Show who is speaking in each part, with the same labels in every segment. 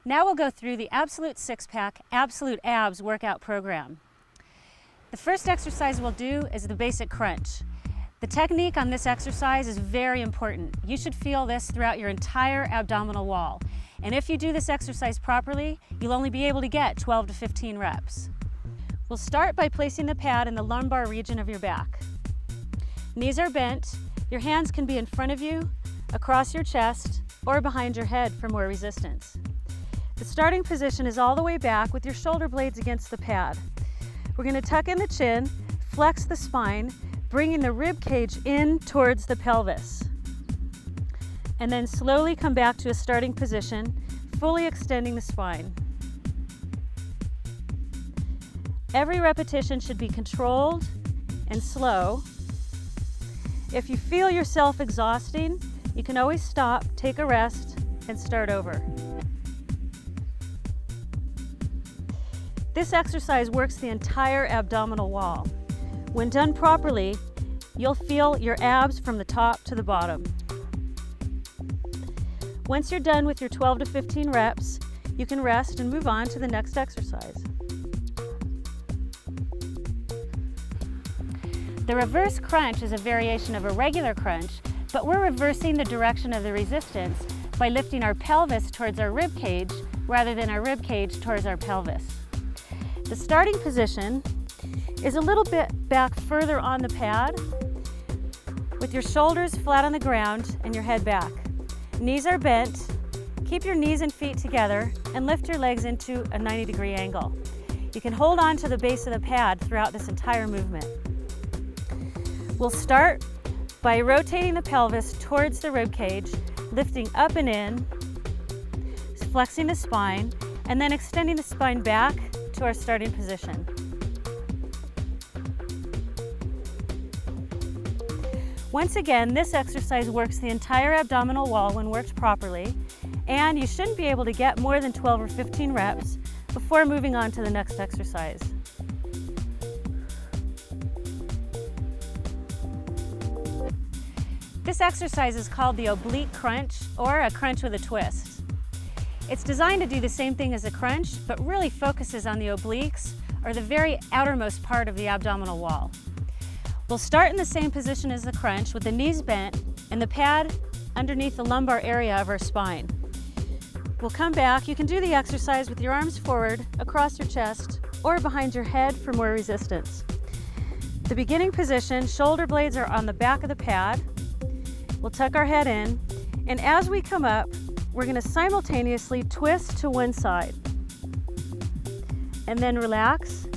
Speaker 1: Now we'll go through the Absolute Six-Pack Absolute Abs workout program. The first exercise we'll do is the basic crunch. The technique on this exercise is very important. You should feel this throughout your entire abdominal wall. And if you do this exercise properly, you'll only be able to get 12 to 15 reps. We'll start by placing the pad in the lumbar region of your back. Knees are bent. Your hands can be in front of you, across your chest, or behind your head for more resistance. The starting position is all the way back with your shoulder blades against the pad. We're going to tuck in the chin, flex the spine, bringing the rib cage in towards the pelvis. And then slowly come back to a starting position, fully extending the spine. Every repetition should be controlled and slow. If you feel yourself exhausting, you can always stop, take a rest, and start over. This exercise works the entire abdominal wall. When done properly, you'll feel your abs from the top to the bottom. Once you're done with your 12 to 15 reps, you can rest and move on to the next exercise. The reverse crunch is a variation of a regular crunch, but we're reversing the direction of the resistance by lifting our pelvis towards our rib cage rather than our rib cage towards our pelvis. The starting position is a little bit back further on the pad with your shoulders flat on the ground and your head back. Knees are bent. Keep your knees and feet together and lift your legs into a 90-degree angle. You can hold on to the base of the pad throughout this entire movement. We'll start by rotating the pelvis towards the rib cage, lifting up and in, flexing the spine, and then extending the spine back to our starting position. Once again, this exercise works the entire abdominal wall when worked properly, and you shouldn't be able to get more than 12 or 15 reps before moving on to the next exercise. This exercise is called the oblique crunch, or a crunch with a twist. It's designed to do the same thing as a crunch, but really focuses on the obliques, or the very outermost part of the abdominal wall. We'll start in the same position as the crunch with the knees bent and the pad underneath the lumbar area of our spine. We'll come back. You can do the exercise with your arms forward, across your chest, or behind your head for more resistance. The beginning position, shoulder blades are on the back of the pad. We'll tuck our head in, and as we come up, we're going to simultaneously twist to one side and then relax.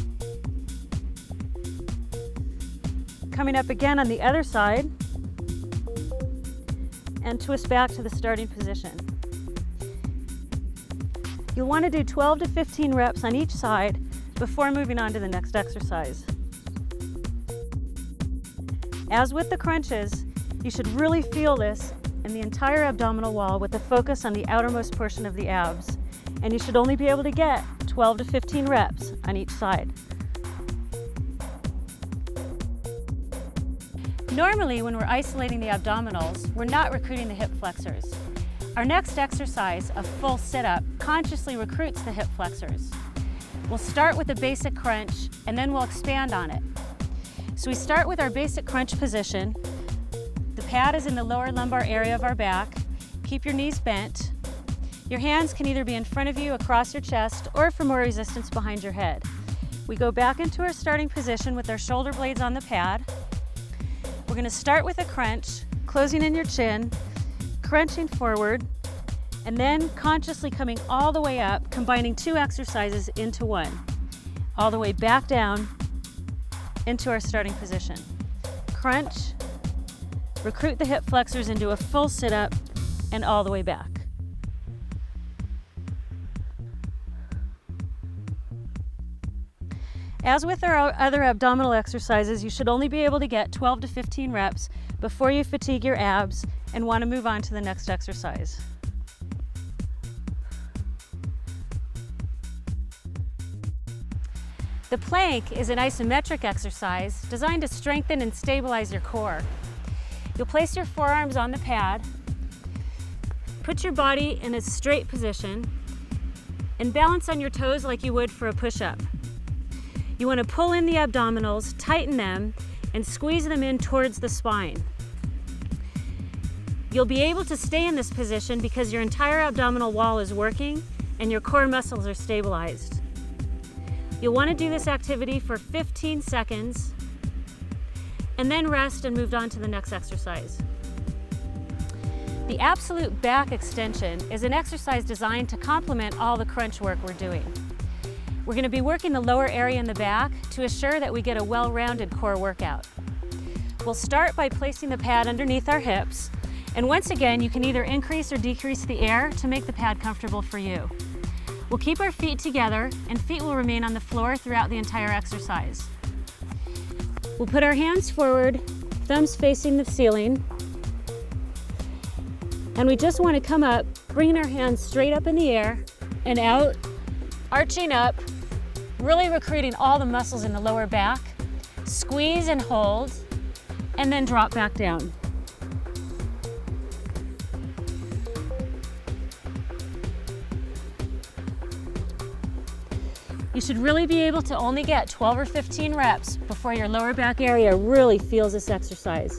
Speaker 1: Coming up again on the other side and twist back to the starting position. You'll want to do 12 to 15 reps on each side before moving on to the next exercise. As with the crunches, you should really feel this in the entire abdominal wall with the focus on the outermost portion of the abs. And you should only be able to get 12 to 15 reps on each side. Normally, when we're isolating the abdominals, we're not recruiting the hip flexors. Our next exercise, a full sit-up, consciously recruits the hip flexors. We'll start with a basic crunch, and then we'll expand on it. So we start with our basic crunch position. The pad is in the lower lumbar area of our back. Keep your knees bent. Your hands can either be in front of you, across your chest, or for more resistance behind your head. We go back into our starting position with our shoulder blades on the pad. We're going to start with a crunch, closing in your chin, crunching forward, and then consciously coming all the way up, combining two exercises into one. All the way back down into our starting position. Crunch, recruit the hip flexors into a full sit-up, and all the way back. As with our other abdominal exercises, you should only be able to get 12 to 15 reps before you fatigue your abs and want to move on to the next exercise. The plank is an isometric exercise designed to strengthen and stabilize your core. You'll place your forearms on the pad, put your body in a straight position, and balance on your toes like you would for a push-up. You want to pull in the abdominals, tighten them, and squeeze them in towards the spine. You'll be able to stay in this position because your entire abdominal wall is working and your core muscles are stabilized. You'll want to do this activity for 15 seconds and then rest and move on to the next exercise. The absolute back extension is an exercise designed to complement all the crunch work we're doing. We're going to be working the lower area in the back to assure that we get a well-rounded core workout. We'll start by placing the pad underneath our hips, and once again, you can either increase or decrease the air to make the pad comfortable for you. We'll keep our feet together, and feet will remain on the floor throughout the entire exercise. We'll put our hands forward, thumbs facing the ceiling, and we just want to come up, bringing our hands straight up in the air and out, arching up, really recruiting all the muscles in the lower back. Squeeze and hold, and then drop back down. You should really be able to only get 12 or 15 reps before your lower back area really feels this exercise.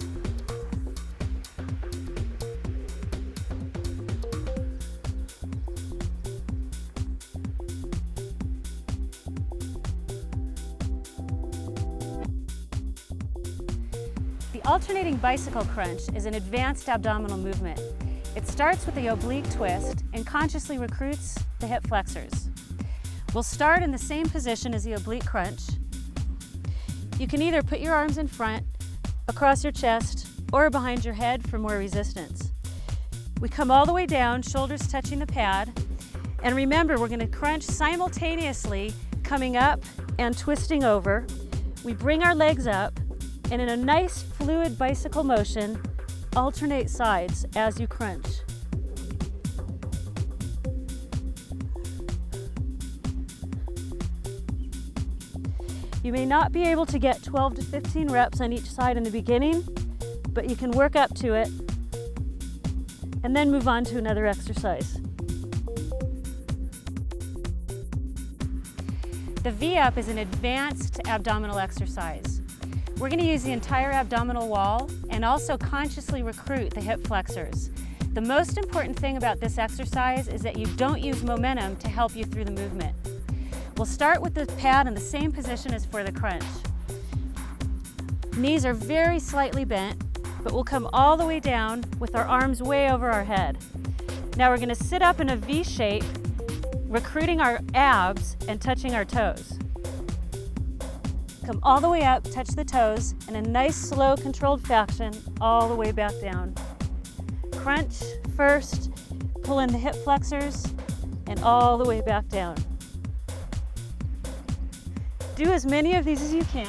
Speaker 1: The alternating bicycle crunch is an advanced abdominal movement. It starts with the oblique twist and consciously recruits the hip flexors. We'll start in the same position as the oblique crunch. You can either put your arms in front, across your chest, or behind your head for more resistance. We come all the way down, shoulders touching the pad, and remember, we're going to crunch simultaneously, coming up and twisting over. We bring our legs up, and in a nice fluid bicycle motion, alternate sides as you crunch. You may not be able to get 12 to 15 reps on each side in the beginning, but you can work up to it and then move on to another exercise. The V-up is an advanced abdominal exercise. We're going to use the entire abdominal wall and also consciously recruit the hip flexors. The most important thing about this exercise is that you don't use momentum to help you through the movement. We'll start with the pad in the same position as for the crunch. Knees are very slightly bent, but we'll come all the way down with our arms way over our head. Now we're going to sit up in a V shape, recruiting our abs and touching our toes. Come all the way up, touch the toes, in a nice, slow, controlled fashion, all the way back down. Crunch first, pull in the hip flexors, and all the way back down. Do as many of these as you can,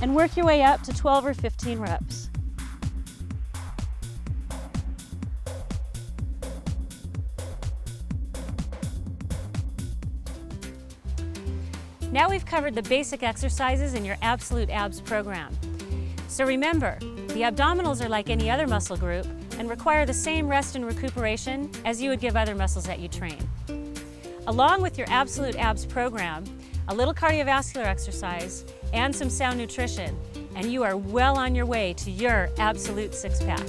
Speaker 1: and work your way up to 12 or 15 reps. Now we've covered the basic exercises in your Absolute Abs program. So remember, the abdominals are like any other muscle group and require the same rest and recuperation as you would give other muscles that you train. Along with your Absolute Abs program, a little cardiovascular exercise, and some sound nutrition, and you are well on your way to your absolute six-pack.